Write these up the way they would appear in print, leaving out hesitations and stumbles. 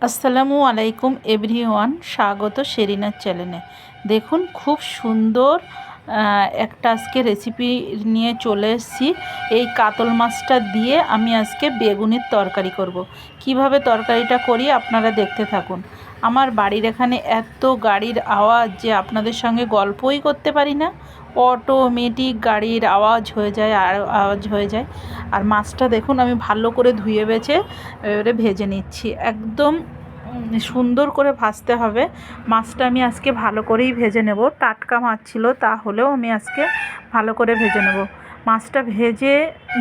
আসসালামু আলাইকুম এভরিওয়ান, স্বাগত শেরিনার চ্যানেলে। দেখুন খুব সুন্দর একটা আজকে রেসিপি নিয়ে চলে এসেছি। এই কাতল মাছটা দিয়ে আমি আজকে বেগুনের তরকারি করব। কিভাবে তরকারিটা করি আপনারা দেখতে থাকুন। আমার বাড়ির এখানে এত গাড়ির আওয়াজ যে আপনাদের সঙ্গে গল্পই করতে পারি না। অটোমেটিক গাড়ির আওয়াজ হয়ে যায় আর আওয়াজ হয়ে যায়। আর মাছটা দেখুন আমি ভালো করে ধুয়ে বেছে এবারে ভেজে নিচ্ছি। একদম সুন্দর করে ভাজতে হবে মাছটা। আমি আজকে ভালো করেই ভেজে নেব। টাটকা মাছ ছিল, তাহলেও আমি আজকে ভালো করে ভেজে নেব। মাছটা ভেজে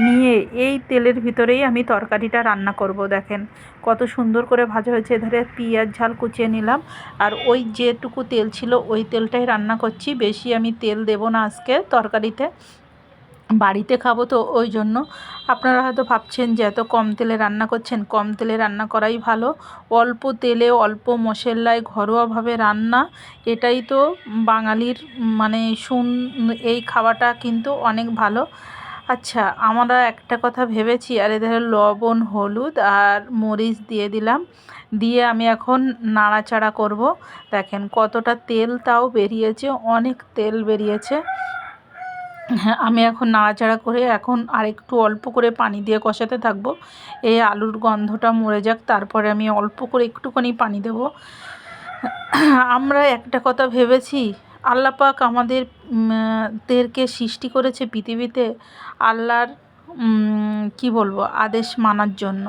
নিয়ে এই তেলের ভিতরেই আমি তরকারিটা রান্না করব। দেখেন কত সুন্দর করে ভাজা হয়েছে। এধারে পেঁয়াজ ঝাল কুচিয়ে নিলাম, আর ওই যেটুকু তেল ছিল ওই তেলটাই রান্না করছি। বেশি আমি তেল দেব না আজকে তরকারিতে, বাড়িতে খাবো তো ওই জন্য। আপনারা হয়তো ভাবছেন যে এত কম তেলে রান্না করছেন, কম তেলে রান্না করাই ভালো। অল্প তেলে অল্প মশলায় ঘরোয়াভাবে রান্না, এটাই তো বাঙালির মানে এই খাওয়াটা কিন্তু অনেক ভালো। আচ্ছা, আমরা একটা কথা ভেবেছি, আর এদের লবণ হলুদ আর মরিচ দিয়ে দিলাম, দিয়ে আমি এখন নাড়াচাড়া করব। দেখেন কতটা তেল তাও বেরিয়েছে, অনেক তেল বেরিয়েছে। হ্যাঁ, আমি এখন নাড়াচাড়া করে এখন আরেকটু অল্প করে পানি দিয়ে কষাতে থাকবো। এই আলুর গন্ধটা মরে যাক, তারপরে আমি অল্প করে একটুখানি পানি দেব। আমরা একটা কথা ভেবেছি, আল্লাহ পাক আমাদের দেরকে সৃষ্টি করেছে পৃথিবীতে আল্লাহর কি বলবো আদেশ মানার জন্য।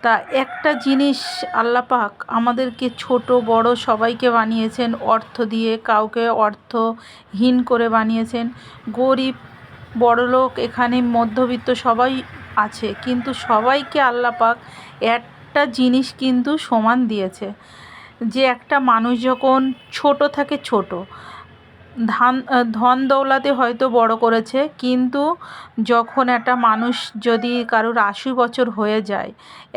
তা একটা জিনিস আল্লাহ পাক আমাদেরকে ছোট বড় সবাইকে বানিয়েছেন অর্থ দিয়ে, কাউকে অর্থহীন করে বানিয়েছেন। গরিব বড়লোক এখানে মধ্যবিত্ত সবাই আছে, কিন্তু সবাইকে আল্লাহ পাক একটা জিনিস কিন্তু সমান দিয়েছে, যে একটা মানুষ যখন ছোট থাকে, ছোট ধন দৌলতে হয়তো বড় করেছে, কিন্তু যখন একটা মানুষ যদি কারোর ৮০ বছর হয়ে যায়,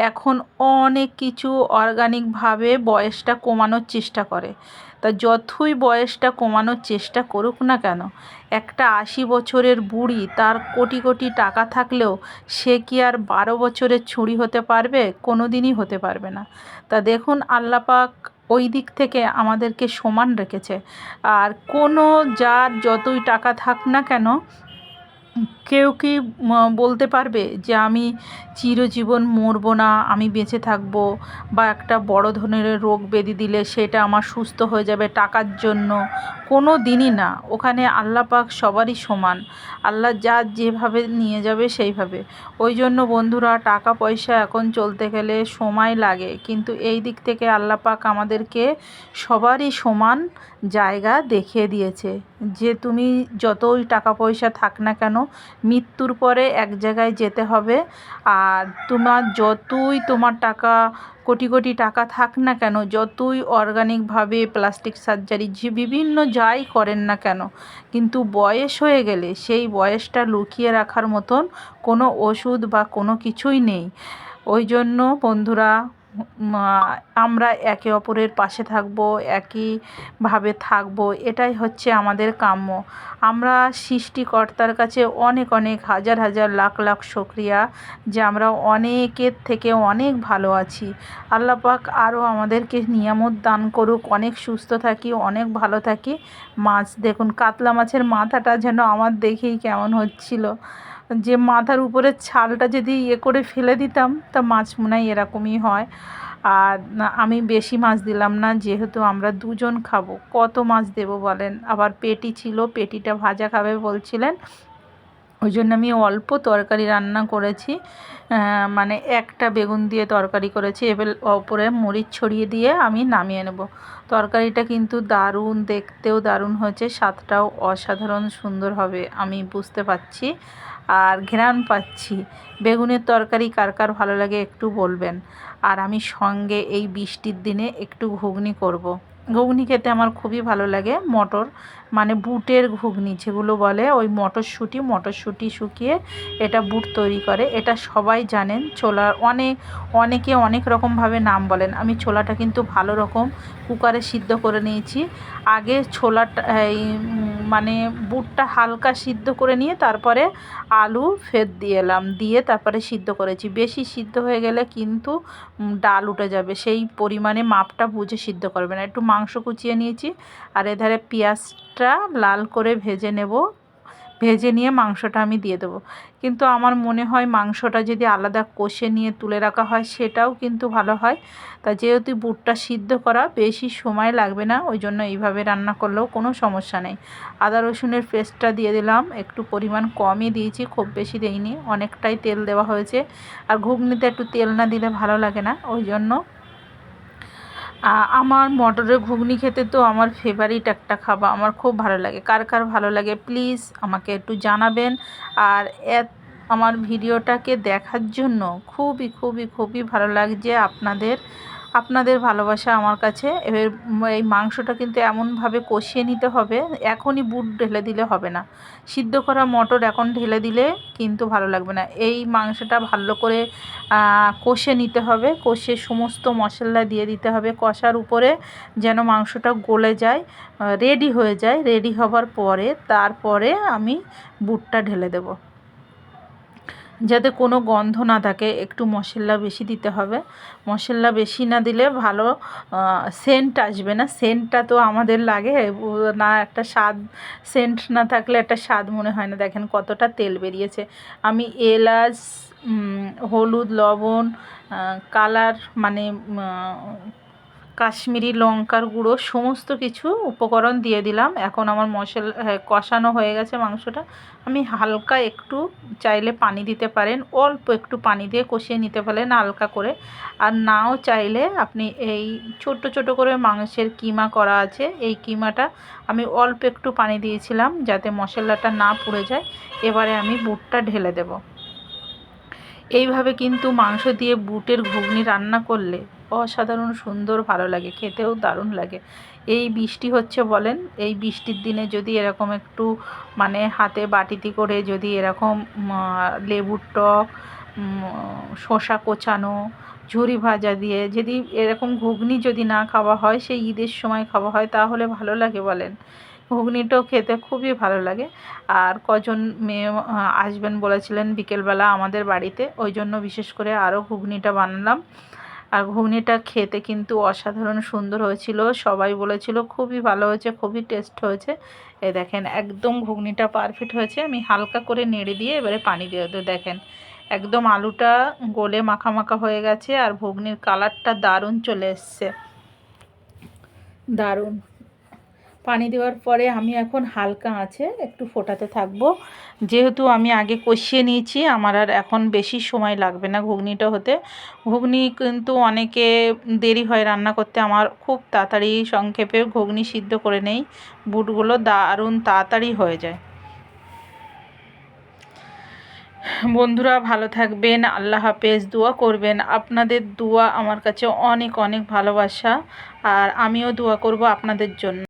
এখন অনেক কিছু অর্গানিকভাবে বয়সটা কমানোর চেষ্টা করে। তা যতই বয়সটা কমানোর চেষ্টা করুক না কেন, একটা ৮০ বছরের বুড়ি তার কোটি কোটি টাকা থাকলেও সে কি আর ১২ বছরের ছুরি হতে পারবে? কোনো দিনই হতে পারবে না। তা দেখুন আল্লাহ পাক ওই দিক থেকে আমাদেরকে সমান রেখেছে। আর কোনো যার যতই টাকা থাক না কেন, কেউ কি বলতে পারবে যে আমি চিরজীবন মরবো না, আমি বেঁচে থাকবো? বা একটা বড় ধরনের রোগ ব্যাধি দিলে সেটা আমার সুস্থ হয়ে যাবে টাকার জন্য? কোনো দিনই না। ওখানে আল্লাহ পাক সবারই সমান। আল্লাহ যার যেভাবে নিয়ে যাবে সেইভাবে। ওই জন্য বন্ধুরা, টাকা পয়সা এখন চলতে গেলে সময় লাগে, কিন্তু এই দিক থেকে আল্লাহ পাক আমাদেরকে সবারই সমান জায়গা দেখিয়ে দিয়েছে, যে তুমি যতই টাকা পয়সা থাক না কেন, মৃত্যুর পরে এক জায়গায় যেতে হবে। আর তোমার টাকা কোটি কোটি টাকা থাক না কেন, যতই অর্গানিকভাবে প্লাস্টিক সার্জারি যে বিভিন্ন যাই করেন না কেন, কিন্তু বয়স হয়ে গেলে সেই বয়সটা লুকিয়ে রাখার মতন কোনো ওষুধ বা কোনো কিছুই নেই। ওই জন্য বন্ধুরা, আমরা একে অপরের পাশে থাকবো, একইভাবে থাকবো, এটাই হচ্ছে আমাদের কাম্য। আমরা সৃষ্টিকর্তার কাছে অনেক অনেক হাজার হাজার লাখ লাখ শুকরিয়া যে আমরা অনেকের থেকে অনেক ভালো আছি। আল্লাহ পাক আরও আমাদেরকে নিয়ামত দান করুক, অনেক সুস্থ থাকি, অনেক ভালো থাকি। মাছ দেখুন, কাতলা মাছের মাথাটা যেন আমার দেখেই কেমন হচ্ছিল, যে মাথার উপরের ছালটা যদি করে ফেলে দিতাম তা মাছ মনে হয় এরকমই হয়। আর আমি বেশি মাছ দিলাম না, যেহেতু আমরা দুজন খাবো, কত মাছ দেবো বলেন? আবার পেটি ছিল, পেটিটা ভাজা খাবে বলছিলেন, ওই জন্য আমি অল্প তরকারি রান্না করেছি। মানে একটা বেগুন দিয়ে তরকারি করেছি, এবার ওপরে মরিচ ছড়িয়ে দিয়ে আমি নামিয়ে নেব। তরকারিটা কিন্তু দারুণ, দেখতেও দারুণ হয়েছে, স্বাদটাও অসাধারণ সুন্দর হবে আমি বুঝতে পারছি, আর ঘ্রাণ পাচ্ছি। বেগুনের তরকারি কার কার ভালো লাগে একটু বলবেন। আর আমি সঙ্গে এই বৃষ্টির দিনে একটু ঘুগনি করব। ঘুগনি খেতে আমার খুবই ভালো লাগে। মটর মানে বুটের ঘুগনি যেগুলো বলে, ওই মটরশুঁটি শুকিয়ে এটা বুট তৈরি করে, এটা সবাই জানেন। ছোলার অনেকে অনেক রকমভাবে নাম বলেন। আমি ছোলাটা কিন্তু ভালো রকম কুকারে সিদ্ধ করে নিয়েছি। আগে ছোলাটা এই মানে বুটটা হালকা সিদ্ধ করে নিয়ে তারপরে আলু ফের দিয়ে এলাম, দিয়ে তারপরে সিদ্ধ করেছি। বেশি সিদ্ধ হয়ে গেলে কিন্তু ডাল উঠে যাবে, সেই পরিমাণে মাপটা বুঝে সিদ্ধ করবেন। একটু মাংস কুচিয়ে নিয়েছি, আর এধারে পেঁয়াজটা লাল করে ভেজে নেব, ভেজে নিয়ে মাংসটা আমি দিয়ে দেবো। কিন্তু আমার মনে হয় মাংসটা যদি আলাদা কষে নিয়ে তুলে রাখা হয় সেটাও কিন্তু ভালো হয়। তা যেহেতু বুটটা সিদ্ধ করা বেশি সময় লাগবে না, ওই জন্য এইভাবে রান্না করলেও কোনো সমস্যা নেই। আদা রসুনের পেস্টটা দিয়ে দিলাম, একটু পরিমাণ কমই দিয়েছি, খুব বেশি দেইনি, অনেকটাই তেল দেওয়া হয়েছে। আর ঘুগনিতে একটু তেল না দিলে ভালো লাগে না, ওই জন্য। আমার মটরের ঘুগনি খেতে তো আমার ফেভারিট একটা খাবার, আমার খুব ভালো লাগে। কার কার ভালো লাগে প্লিজ আমাকে একটু জানাবেন। আর আমার ভিডিওটাকে দেখার জন্য খুবই খুবই খুবই ভালো লাগছে আপনাদের ভালোবাসা আমার কাছে। এবার এই মাংসটা কিন্তু এমনভাবে কষিয়ে নিতে হবে, এখনই বুট ঢেলে দিলে হবে না, সিদ্ধ করা মটর এখন ঢেলে দিলে কিন্তু ভালো লাগবে না। এই মাংসটা ভালো করে কষে নিতে হবে, কষে সমস্ত মশলা দিয়ে দিতে হবে কষার উপরে, যেন মাংসটা গলে যায়, রেডি হয়ে যায়। রেডি হবার পরে তারপরে আমি বুটটা ঢেলে দেব, যাতে কোনো গন্ধ না থাকে। একটু মশলা বেশি দিতে হবে, মশলা বেশি না দিলে ভালো সেন্ট আসবে না। সেন্টটা তো আমাদের লাগে না, একটা স্বাদ, সেন্ট না থাকলে একটা স্বাদ মনে হয় না। দেখেন কতটা তেল বেরিয়েছে। আমি এলাচ, হলুদ, লবণ, কালার মানে কাশ্মীরি লঙ্কার গুঁড়ো সমস্ত কিছু উপকরণ দিয়ে দিলাম। এখন আমার মশলা কষানো হয়ে গেছে মাংসটা। আমি হালকা একটু, চাইলে পানি দিতে পারেন, অল্প একটু পানি দিয়ে কষিয়ে নিতে পারেন হালকা করে। আর নাও চাইলে আপনি এই ছোট ছোট করে মাংসের কিমা করা আছে, এই কিমাটা আমি অল্প একটু পানি দিয়েছিলাম যাতে মশলাটা না পুড়ে যায়। এবারে আমি বুটটা ঢেলে দেব। এইভাবে কিন্তু মাংস দিয়ে বুটের ঘুগনি রান্না করলে অসাধারণ সুন্দর ভালো লাগে, খেতেও দারুণ লাগে। এই বৃষ্টি হচ্ছে বলেন, এই বৃষ্টির দিনে যদি এরকম একটু মানে হাতে বাটিতে করে যদি এরকম লেবুর টক, শসা কোচানো, ঝুরি ভাজা দিয়ে যদি এরকম ঘুগনি যদি না খাওয়া হয়, সেই ঈদের সময় খাওয়া হয়, তাহলে ভালো লাগে বলেন। ঘুগনিটাও খেতে খুবই ভালো লাগে। আর কজন মেয়ে আসবেন বলেছিলেন বিকেলবেলা আমাদের বাড়িতে, ওই জন্য বিশেষ করে আরও ঘুগনিটা বানালাম। আর ঘুগনিটা খেতে কিন্তু অসাধারণ সুন্দর হয়েছিল, সবাই বলেছিল খুবই ভালো হয়েছে, খুবই টেস্ট হয়েছে। এই দেখেন একদম ঘুগনিটা পারফেক্ট হয়েছে। আমি হালকা করে নেড়ে দিয়ে এবারে পানি দিয়ে দেবো। দেখেন একদম আলুটা গলে মাখা মাখা হয়ে গেছে, আর ঘুগনির কালারটা দারুণ চলে এসছে, দারুণ। পানি দেওয়ার পরে আমি এখন হালকা আঁচে একটু ফোটাতে থাকবো, যেহেতু আমি আগে কষিয়ে নিয়েছি, আমার আর এখন বেশি সময় লাগবে না ঘুগনিটা হতে। ঘুগনি কিন্তু অনেকে দেরি হয় রান্না করতে, আমার খুব তাড়াতাড়ি সংক্ষেপে ঘুগনি সিদ্ধ করে নেই, বুটগুলো দারুণ তাড়াতাড়ি হয়ে যায়। বন্ধুরা ভালো থাকবেন, আল্লাহ হাফেজ, দোয়া করবেন। আপনাদের দোয়া আমার কাছে অনেক অনেক ভালোবাসা, আর আমিও দোয়া করব আপনাদের জন্য।